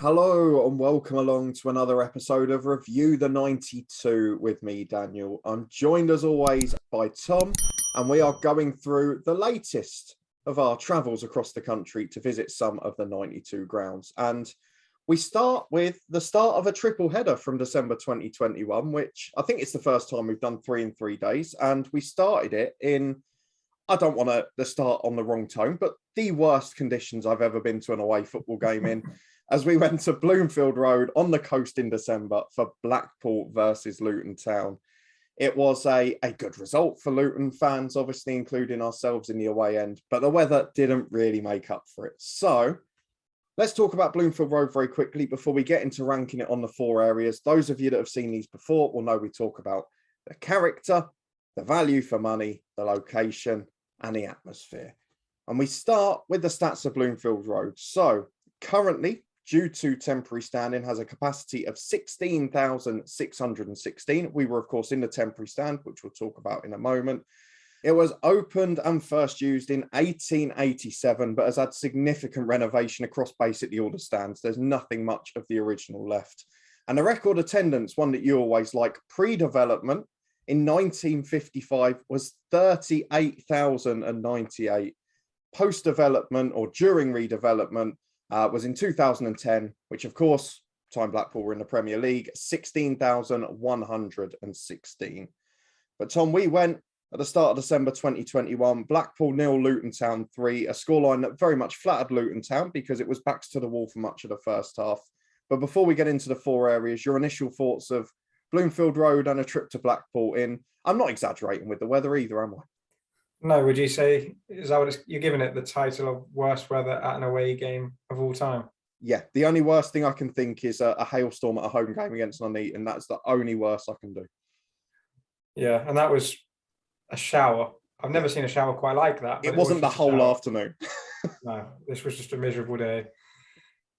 Hello and welcome along to another episode of Review the 92 with me, Daniel. I'm joined as always by Tom, and we are going through the latest of our travels across the country to visit some of the 92 grounds. And we start with the start of a triple header from December 2021, which I think it's the first time we've done 3 in 3 days. And we started it in, I don't want to start on the wrong tone, but the worst conditions I've ever been to an away football game in. As we went to Bloomfield Road on the coast in December for Blackpool versus Luton Town. It was a good result for Luton fans, obviously including ourselves in the away end, but the weather didn't really make up for it. So let's talk about Bloomfield Road very quickly before we get into ranking it on the 4 areas. Those of you that have seen these before will know we talk about the character, the value for money, the location, and the atmosphere. And we start with the stats of Bloomfield Road. So currently, due to temporary standing, has a capacity of 16,616. We were, of course, in the temporary stand, which we'll talk about in a moment. It was opened and first used in 1887, but has had significant renovation across basically all the stands. There's nothing much of the original left. And the record attendance, one that you always like, pre-development in 1955 was 38,098. Post-development or during redevelopment, was in 2010, which of course, time Blackpool were in the Premier League, 16,116. But Tom, we went at the start of December 2021, Blackpool 0, Luton Town 3, a scoreline that very much flattered Luton Town because it was backs to the wall for much of the first half. But before we get into the 4 areas, your initial thoughts of Bloomfield Road and a trip to Blackpool in, I'm not exaggerating with the weather either, am I? No, would you say, is that what you're giving it the title of worst weather at an away game of all time? Yeah, the only worst thing I can think is a hailstorm at a home game against Nuneaton. That's the only worst I can do. Yeah, and that was a shower. I've never seen a shower quite like that. It wasn't the whole afternoon. No, this was just a miserable day.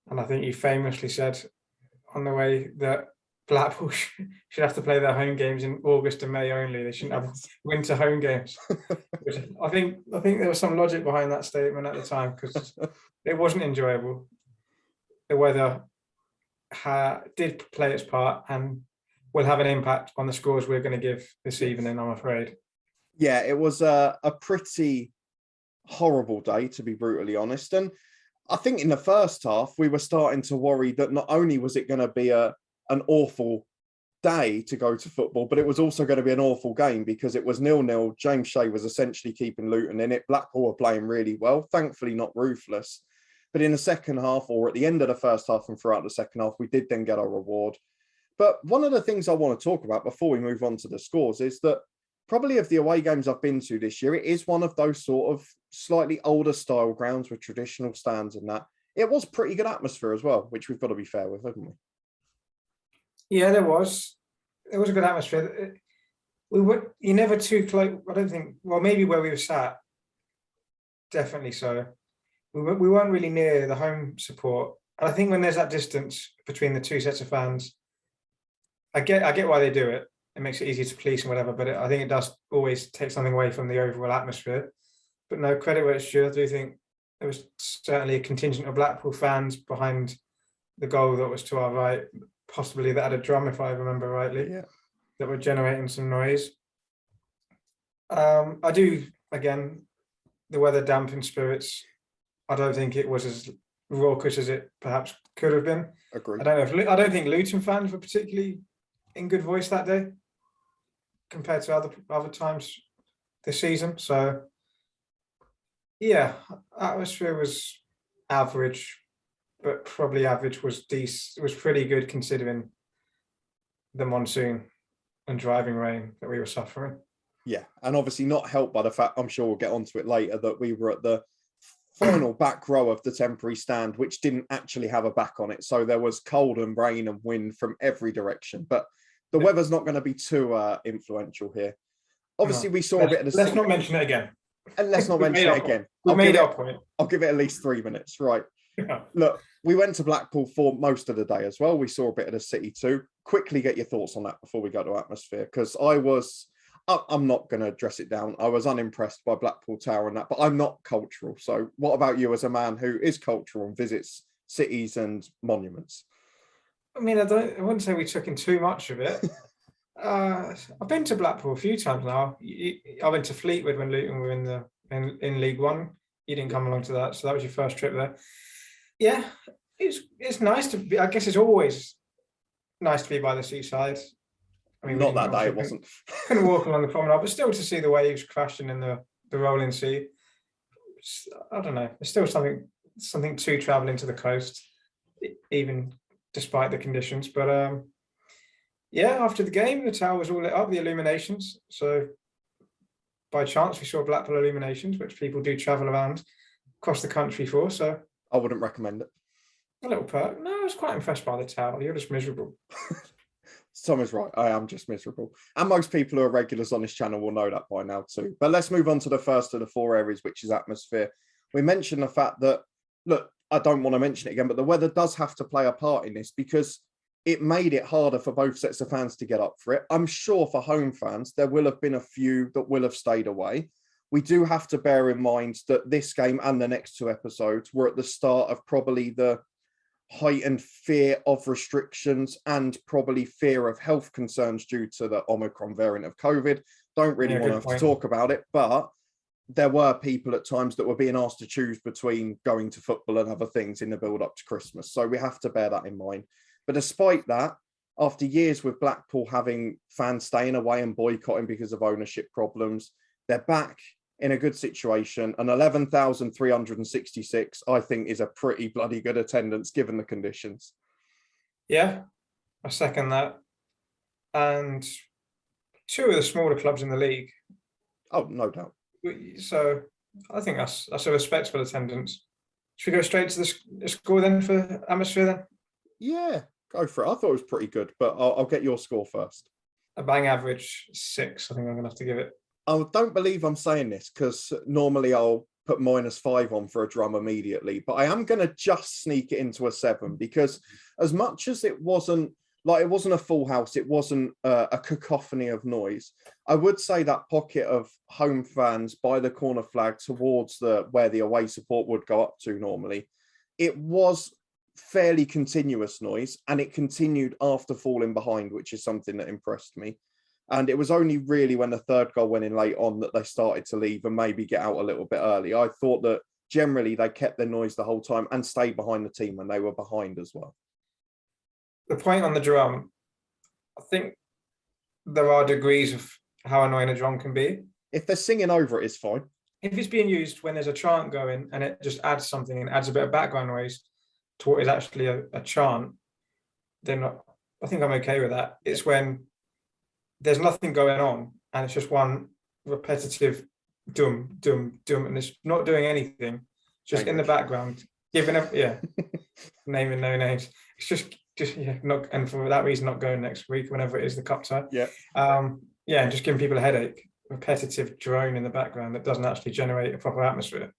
And I think you famously said on the way that Blackpool should have to play their home games in August and May only. They shouldn't have winter home games. Which I think there was some logic behind that statement at the time because it wasn't enjoyable. The weather did play its part and will have an impact on the scores we're going to give this evening, I'm afraid. Yeah, it was a pretty horrible day, to be brutally honest. And I think in the first half, we were starting to worry that not only was it going to be an awful day to go to football, but it was also going to be an awful game because it was 0-0. James Shea was essentially keeping Luton in it. Blackpool were playing really well, thankfully not ruthless. But in the second half, or at the end of the first half and throughout the second half, we did then get our reward. But one of the things I want to talk about before we move on to the scores is that probably of the away games I've been to this year, it is one of those sort of slightly older style grounds with traditional stands and that. It was pretty good atmosphere as well, which we've got to be fair with, haven't we? Yeah, there was. It was a good atmosphere. You're never too close. I don't think. Well, maybe where we were sat, definitely so. We weren't really near the home support, and I think when there's that distance between the two sets of fans, I get why they do it. It makes it easier to police and whatever, but I think it does always take something away from the overall atmosphere. But no, credit where it's due. I do think there was certainly a contingent of Blackpool fans behind the goal that was to our right. Possibly that had a drum, if I remember rightly, that were generating some noise. I do, again, the weather dampened spirits. I don't think it was as raucous as it perhaps could have been. Agreed. I don't think Luton fans were particularly in good voice that day compared to other times this season. So, yeah, atmosphere was average. But probably average was decent. It was pretty good considering the monsoon and driving rain that we were suffering. Yeah, and obviously not helped by the fact, I'm sure we'll get onto it later, that we were at the final back row of the temporary stand, which didn't actually have a back on it. So there was cold and rain and wind from every direction. But the weather's not going to be too influential here. Obviously, we saw a bit of the... Let's not mention it again. And let's not mention it again. We made our point. I'll give it at least 3 minutes, right? Yeah. Look, we went to Blackpool for most of the day as well. We saw a bit of the city too. Quickly get your thoughts on that before we go to atmosphere, because I'm not going to dress it down. I was unimpressed by Blackpool Tower and that, but I'm not cultural. So what about you as a man who is cultural and visits cities and monuments. I mean, I wouldn't say we took in too much of it. I've been to Blackpool a few times now. I went to Fleetwood when Luton were in League One. You didn't come along to that, so that was your first trip there. Yeah, it's nice to be. I guess it's always nice to be by the seaside. I mean, not that day it wasn't. Couldn't walk along the promenade, but still to see the waves crashing in the rolling sea. I don't know. There's still something to traveling to the coast, even despite the conditions. But yeah, after the game, the tower was all lit up, the illuminations. So by chance, we saw Blackpool illuminations, which people do travel around across the country for. So I wouldn't recommend it. A little perk. No, I was quite impressed by the tower. You're just miserable. Tom is right. I am just miserable. And most people who are regulars on this channel will know that by now too. But let's move on to the first of the 4 areas, which is atmosphere. We mentioned the fact that, look, I don't want to mention it again, but the weather does have to play a part in this because it made it harder for both sets of fans to get up for it. I'm sure for home fans, there will have been a few that will have stayed away. We do have to bear in mind that this game and the next 2 episodes were at the start of probably the heightened fear of restrictions and probably fear of health concerns due to the Omicron variant of COVID. Don't really want to talk about it, but there were people at times that were being asked to choose between going to football and other things in the build up to Christmas. So we have to bear that in mind. But despite that, after years with Blackpool having fans staying away and boycotting because of ownership problems, they're back in a good situation. And 11,366, I think, is a pretty bloody good attendance given the conditions. Yeah, I second that. And 2 of the smaller clubs in the league. Oh, no doubt. So I think that's a respectable attendance. Should we go straight to the score then for atmosphere then? Yeah, go for it. I thought it was pretty good, but I'll get your score first. A bang average 6, I think I'm going to have to give it. I don't believe I'm saying this because normally I'll put -5 on for a drum immediately, but I am going to just sneak it into a 7 because as much as it wasn't a full house, it wasn't a cacophony of noise. I would say that pocket of home fans by the corner flag towards where the away support would go up to normally, it was fairly continuous noise and it continued after falling behind, which is something that impressed me. And it was only really when the 3rd goal went in late on that they started to leave and maybe get out a little bit early. I thought that generally they kept their noise the whole time and stayed behind the team when they were behind as well. The point on the drum, I think there are degrees of how annoying a drum can be. If they're singing over it, it's fine. If it's being used when there's a chant going and it just adds something and adds a bit of background noise to what is actually a chant, then I think I'm okay with that. It's when there's nothing going on and it's just one repetitive dum, dum, dum, and it's not doing anything, just in the background, giving up, naming no names. It's just not, and for that reason, not going next week, whenever it is the cup tie. And just giving people a headache. Repetitive drone in the background that doesn't actually generate a proper atmosphere.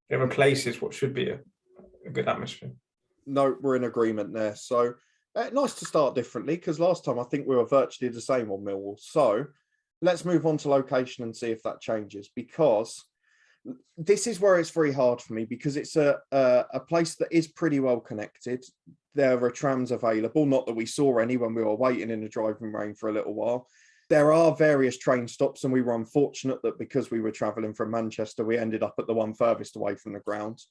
It replaces what should be a good atmosphere. No, we're in agreement there. So nice to start differently because last time I think we were virtually the same on Millwall. So let's move on to location and see if that changes, because this is where it's very hard for me because it's a place that is pretty well connected. There are trams available, not that we saw any when we were waiting in the driving rain for a little while. There are various train stops, and we were unfortunate that because we were travelling from Manchester, we ended up at the one furthest away from the ground.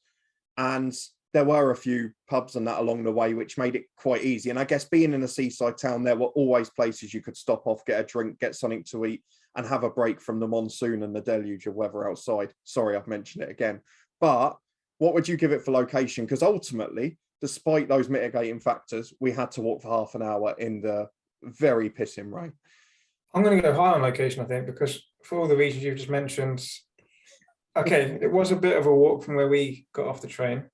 And there were a few pubs and that along the way, which made it quite easy. And I guess being in a seaside town, there were always places you could stop off, get a drink, get something to eat, and have a break from the monsoon and the deluge of weather outside. Sorry, I've mentioned it again. But what would you give it for location? Because ultimately, despite those mitigating factors, we had to walk for half an hour in the very pissing rain. I'm going to go high on location, I think, because for all the reasons you've just mentioned, okay, it was a bit of a walk from where we got off the train,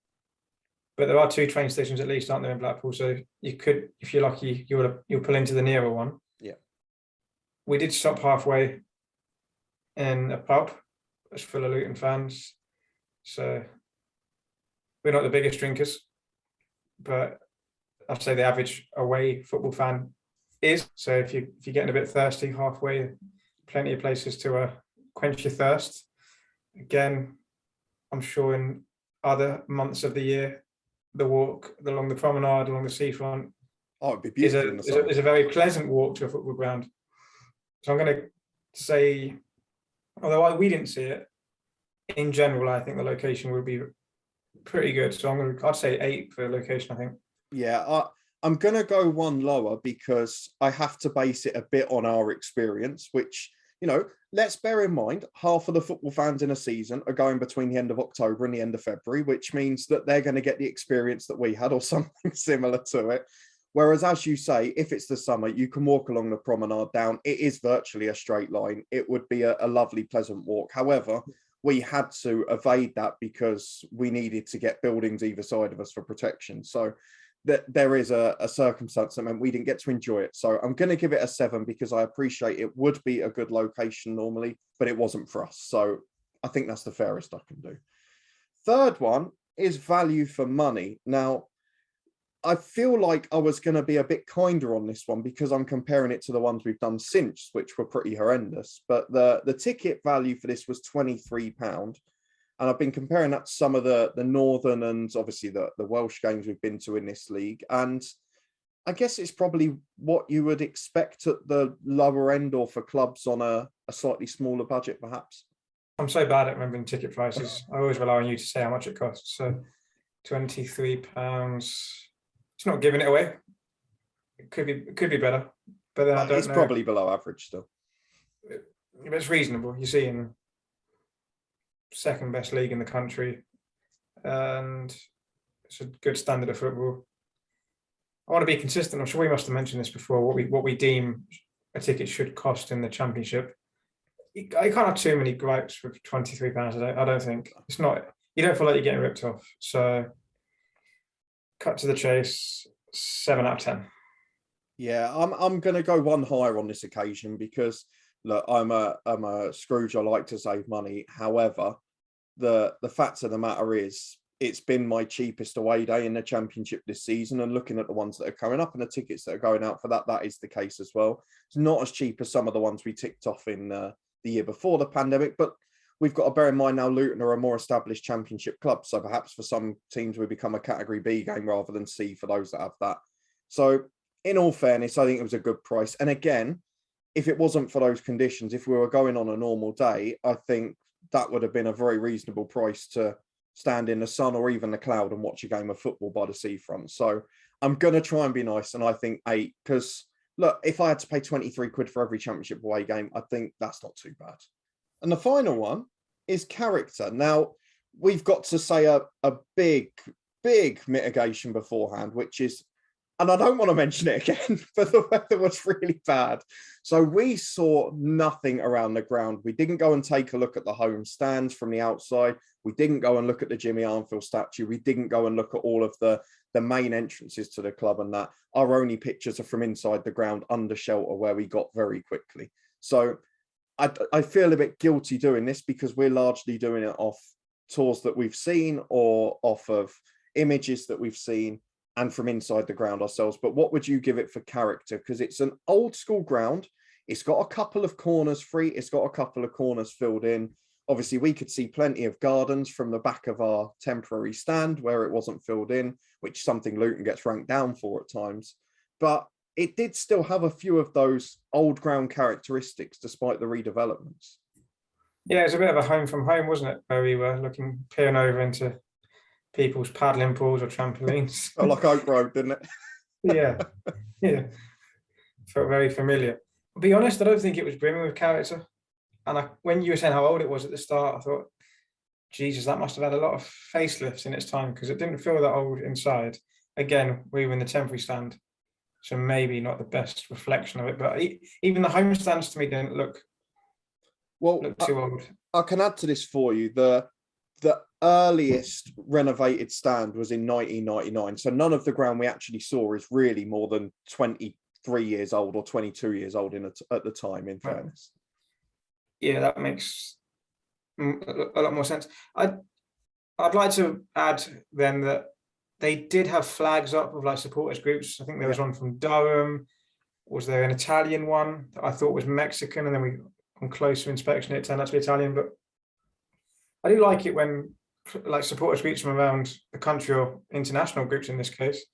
but there are 2 train stations at least, aren't there, in Blackpool? So you could, if you're lucky, you'll pull into the nearer one. Yeah. We did stop halfway in a pub that's full of Luton fans. So we're not the biggest drinkers, but I'd say the average away football fan is. So if you're getting a bit thirsty halfway, plenty of places to quench your thirst. Again, I'm sure in other months of the year the walk along the promenade, along the seafront, Oh, it'd be beautiful in the summer. is a very pleasant walk to a football ground. So I'm going to say, although we didn't see it, in general, I think the location would be pretty good. So I'd say 8 for location, I think. Yeah, I'm going to go one lower because I have to base it a bit on our experience, which, let's bear in mind, half of the football fans in a season are going between the end of October and the end of February, which means that they're going to get the experience that we had or something similar to it. Whereas, as you say, if it's the summer, you can walk along the promenade down. It is virtually a straight line. It would be a lovely, pleasant walk. However, we had to evade that because we needed to get buildings either side of us for protection. So there is a circumstance that meant we didn't get to enjoy it. So I'm going to give it a 7 because I appreciate it would be a good location normally, but it wasn't for us. So I think that's the fairest I can do. Third one is value for money. Now, I feel like I was going to be a bit kinder on this one because I'm comparing it to the ones we've done since, which were pretty horrendous. But the ticket value for this was £23. And I've been comparing that to some of the Northern and obviously the Welsh games we've been to in this league. And I guess it's probably what you would expect at the lower end or for clubs on a slightly smaller budget, perhaps. I'm so bad at remembering ticket prices. I always rely on you to say how much it costs. So £23. It's not giving it away. It could be better, but then I don't know. It's probably below average still. But it's reasonable. You see, in second best league in the country, and it's a good standard of football. I want to be consistent. I'm sure we must have mentioned this before. What we deem a ticket should cost in the Championship. You can't have too many gripes for £23. I don't think it's not. You don't feel like you're getting ripped off. So, cut to the chase. 7 out of 10. Yeah, I'm going to go one higher on this occasion because look, I'm a Scrooge. I like to save money. However, the fact of the matter is, it's been my cheapest away day in the Championship this season. And looking at the ones that are coming up and the tickets that are going out for that is the case as well. It's not as cheap as some of the ones we ticked off in the year before the pandemic, but we've got to bear in mind now Luton are a more established Championship club. So perhaps for some teams we become a Category B game rather than C for those that have that. So in all fairness, I think it was a good price. And again, if it wasn't for those conditions, if we were going on a normal day, I think that would have been a very reasonable price to stand in the sun or even the cloud and watch a game of football by the seafront. So I'm going to try and be nice. And I think 8, because look, if I had to pay 23 quid for every Championship away game, I think that's not too bad. And the final one is character. Now, we've got to say a big mitigation beforehand, which is, and I don't want to mention it again, but the weather was really bad. So we saw nothing around the ground. We didn't go and take a look at the home stands from the outside. We didn't go and look at the Jimmy Armfield statue. We didn't go and look at all of the main entrances to the club and that. Our only pictures are from inside the ground under shelter where we got very quickly. So I feel a bit guilty doing this because we're largely doing it off tours that we've seen or off of images that we've seen and from inside the ground ourselves. But what would you give it for character? Because it's an old school ground. It's got a couple of corners free. It's got a couple of corners filled in. Obviously, we could see plenty of gardens from the back of our temporary stand where it wasn't filled in, which is something Luton gets ranked down for at times. But it did still have a few of those old ground characteristics despite the redevelopments. Yeah, it was a bit of a home from home, wasn't it? Where we were peering over into people's paddling pools or trampolines. Felt like Oak Road, didn't it? Yeah. Felt very familiar. To be honest, I don't think it was brimming with character. And when you were saying how old it was at the start, I thought, Jesus, that must have had a lot of facelifts in its time because it didn't feel that old inside. Again, we were in the temporary stand, so maybe not the best reflection of it. But even the home stands to me didn't look too old. I can add to this for you. The earliest renovated stand was in 1999. So none of the ground we actually saw is really more than 23 years old or 22 years old at the time, in fairness. Yeah, that makes a lot more sense. I'd like to add then that they did have flags up of like supporters groups. I think there was one from Durham. Was there an Italian one that I thought was Mexican? And then on closer inspection, it turned out to be Italian. But I do like it when like supporters groups from around the country, or international groups in this case,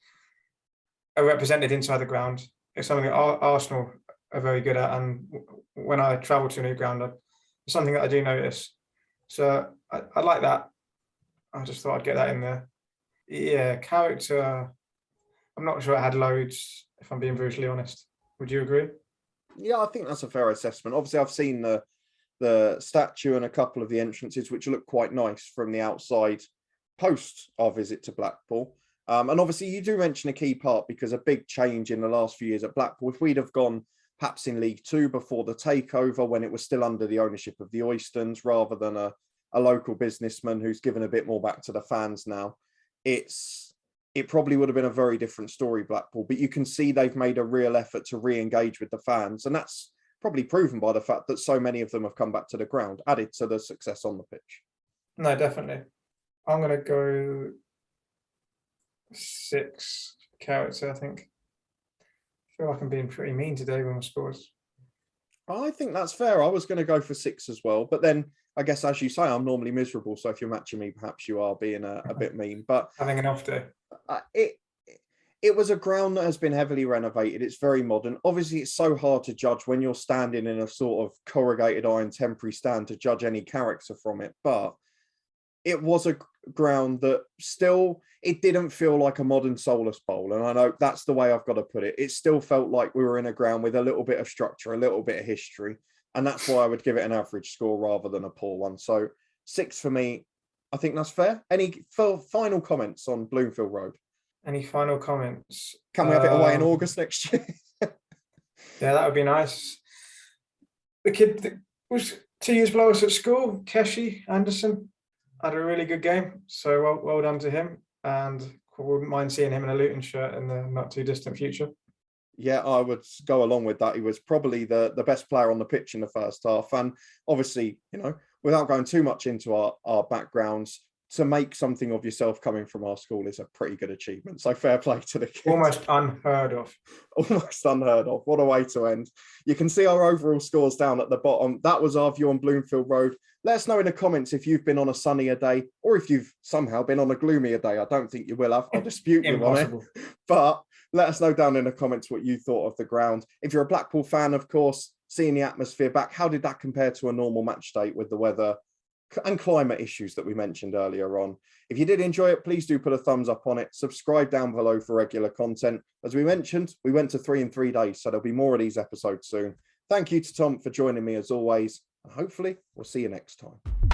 are represented inside the ground. It's something that Arsenal are very good at, and when I travel to a new ground, it's something that I do notice. So I like that. I just thought I'd get that in there. Yeah, character. I'm not sure I had loads, if I'm being brutally honest. Would you agree? Yeah, I think that's a fair assessment. Obviously, I've seen the statue and a couple of the entrances, which look quite nice from the outside post our visit to Blackpool. And obviously, you do mention a key part, because a big change in the last few years at Blackpool, if we'd have gone perhaps in League Two before the takeover, when it was still under the ownership of the Oystons, rather than a local businessman who's given a bit more back to the fans now, it probably would have been a very different story, Blackpool. But you can see they've made a real effort to re-engage with the fans, and that's probably proven by the fact that so many of them have come back to the ground, added to the success on the pitch. No, definitely. I'm going to go 6 character, I think. I feel like I'm being pretty mean today with my scores. I think that's fair. I was going to go for 6 as well, but then I guess, as you say, I'm normally miserable. So if you're matching me, perhaps you are being a bit mean. But having an off day. It was a ground that has been heavily renovated. It's very modern. Obviously, it's so hard to judge when you're standing in a sort of corrugated iron temporary stand to judge any character from it. But it was a ground that still, it didn't feel like a modern Solus Bowl. And I know that's the way I've got to put it. It still felt like we were in a ground with a little bit of structure, a little bit of history. And that's why I would give it an average score rather than a poor one. So 6 for me. I think that's fair. Any final comments on Bloomfield Road? Any final comments? Can we have it away in August next year? Yeah, that would be nice. The kid that was 2 years below us at school, Keshi Anderson, had a really good game. So well done to him. And wouldn't mind seeing him in a Luton shirt in the not too distant future. Yeah, I would go along with that. He was probably the best player on the pitch in the first half. And obviously, without going too much into our backgrounds, to make something of yourself coming from our school is a pretty good achievement. So fair play to the kids. Almost unheard of. Almost unheard of. What a way to end. You can see our overall scores down at the bottom. That was our view on Bloomfield Road. Let us know in the comments if you've been on a sunnier day, or if you've somehow been on a gloomier day. I don't think you will have. I'll dispute you on it. But let us know down in the comments what you thought of the ground. If you're a Blackpool fan, of course, seeing the atmosphere back, how did that compare to a normal match day with the weather and climate issues that we mentioned earlier on? If you did enjoy it, please do put a thumbs up on it. Subscribe down below for regular content. As we mentioned, we went to 3 in 3 days, so there'll be more of these episodes soon. Thank you to Tom for joining me as always, and hopefully we'll see you next time.